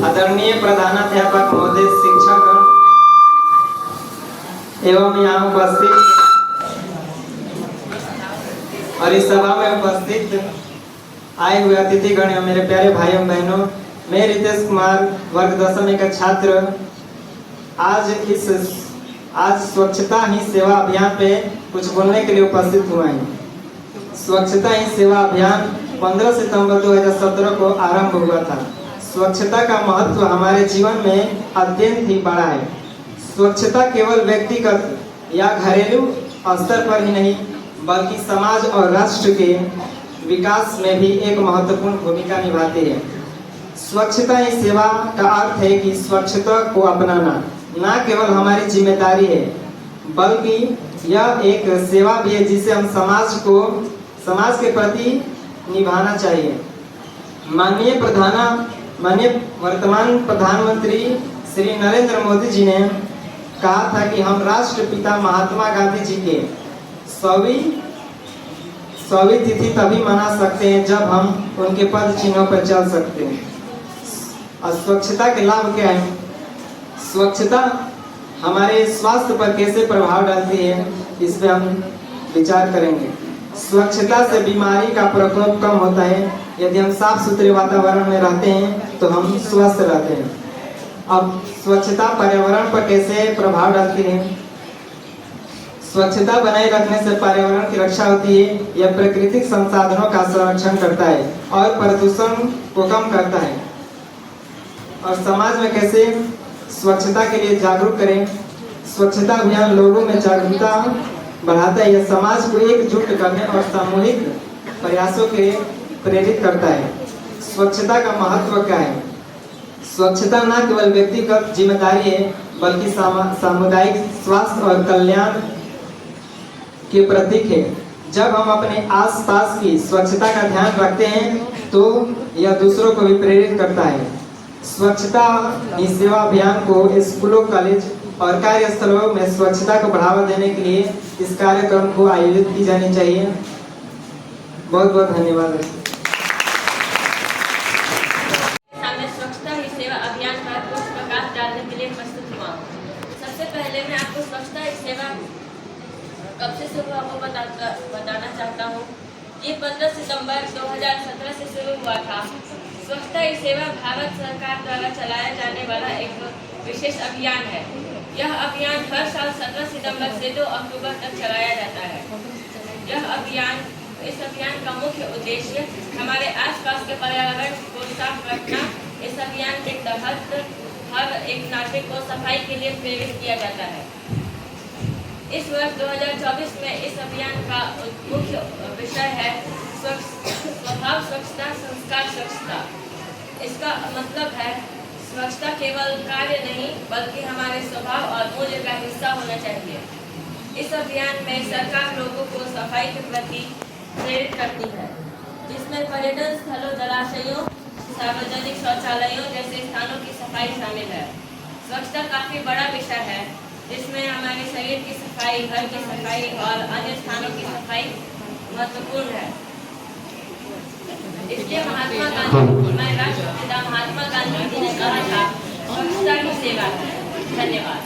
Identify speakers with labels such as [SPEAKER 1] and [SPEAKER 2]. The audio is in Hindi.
[SPEAKER 1] आदरणीय प्रधानाध्यापक महोदय, शिक्षक एवं यहाँ उपस्थित और इस सभा में उपस्थित आए हुए अतिथिगण एवं मेरे प्यारे भाइयों बहनों, मैं रितेश कुमार वर्ग 10वीं का छात्र आज स्वच्छता ही सेवा अभियान पे कुछ बोलने के लिए उपस्थित हुआ है। स्वच्छता ही सेवा अभियान 15 सितंबर 2017 को आरंभ हुआ था। स्वच्छता का महत्व हमारे जीवन में अत्यंत ही बड़ा है। स्वच्छता केवल व्यक्तिगत या घरेलू स्तर पर ही नहीं बल्कि समाज और राष्ट्र के विकास में भी एक महत्वपूर्ण भूमिका निभाती है। स्वच्छता ही सेवा का अर्थ है कि स्वच्छता को अपनाना न केवल हमारी जिम्मेदारी है बल्कि यह एक सेवा भी है जिसे हम समाज के प्रति निभाना चाहिए। माननीय वर्तमान प्रधानमंत्री श्री नरेंद्र मोदी जी ने कहा था कि हम राष्ट्रपिता महात्मा गांधी जी के 100वीं तिथि तभी मना सकते हैं जब हम उनके पद चिन्हों पर चल सकते हैं। और स्वच्छता के लाभ क्या है? स्वच्छता हमारे स्वास्थ्य पर कैसे प्रभाव डालती है, इस पे हम विचार करेंगे। स्वच्छता से बीमारी का प्रकोप कम होता है। यदि हम साफ सुथरे वातावरण में रहते हैं तो हम स्वस्थ रहते हैं। अब स्वच्छता पर्यावरण पर कैसे प्रभाव डालती है? स्वच्छता बनाए रखने से पर्यावरण की रक्षा होती है। यह प्राकृतिक संसाधनों का संरक्षण करता है और प्रदूषण को कम करता है। और समाज में कैसे स्वच्छता के लिए जागरूक करें? स्वच्छता अभियान लोगों में जागरूकता बढ़ाता है। यह समाज को एकजुट करने और सामूहिक प्रयासों के प्रेरित करता है। स्वच्छता का महत्व क्या है? स्वच्छता न केवल व्यक्तिगत जिम्मेदारी है बल्कि सामुदायिक स्वास्थ्य और कल्याण के प्रतीक है। जब हम अपने आसपास की स्वच्छता का ध्यान रखते हैं तो यह दूसरों को भी प्रेरित करता है। स्वच्छता ही सेवा अभियान को स्कूलों, कॉलेज और कार्यस्थलों में स्वच्छता को बढ़ावा देने के लिए इस कार्यक्रम को आयोजित की जानी चाहिए। बहुत बहुत धन्यवाद।
[SPEAKER 2] स्वच्छता ही सेवा अभियान पर कुछ प्रकाश डालने के लिए प्रस्तुत हुआ। सबसे पहले मैं आपको स्वच्छता ही सेवा कब से शुरू हुआ वो बताना चाहता हूँ। ये 15 सितंबर 2017 से शुरू हुआ था। स्वच्छता ही सेवा भारत सरकार द्वारा चलाया जाने वाला एक विशेष अभियान है। यह अभियान हर साल 17 सितंबर से 2 अक्टूबर तक चलाया जाता है। इस अभियान का मुख्य उद्देश्य हमारे आसपास के पर्यावरण को साफ रखना। इस अभियान के तहत हर एक नागरिक को सफाई के लिए प्रेरित किया जाता है। इस वर्ष 2024 में इस अभियान का मुख्य विषय है स्वभाव स्वच्छता, संस्कार स्वच्छता। इसका मतलब है स्वच्छता केवल कार्य नहीं बल्कि हमारे स्वभाव और मूल्य का हिस्सा होना चाहिए। इस अभियान में सरकार लोगों को सफाई के प्रति प्रेरित करती है, जिसमें पर्यटन स्थलों, जलाशयों, सार्वजनिक शौचालयों जैसे स्थानों की सफाई शामिल है। स्वच्छता काफी बड़ा विषय है जिसमें हमारे शरीर की सफाई, घर की सफाई और अन्य स्थानों की सफाई महत्वपूर्ण है। इसलिए हमारे राष्ट्रपिता महात्मा गांधी जी ने कहा था, स्वच्छता ही सेवा है। धन्यवाद।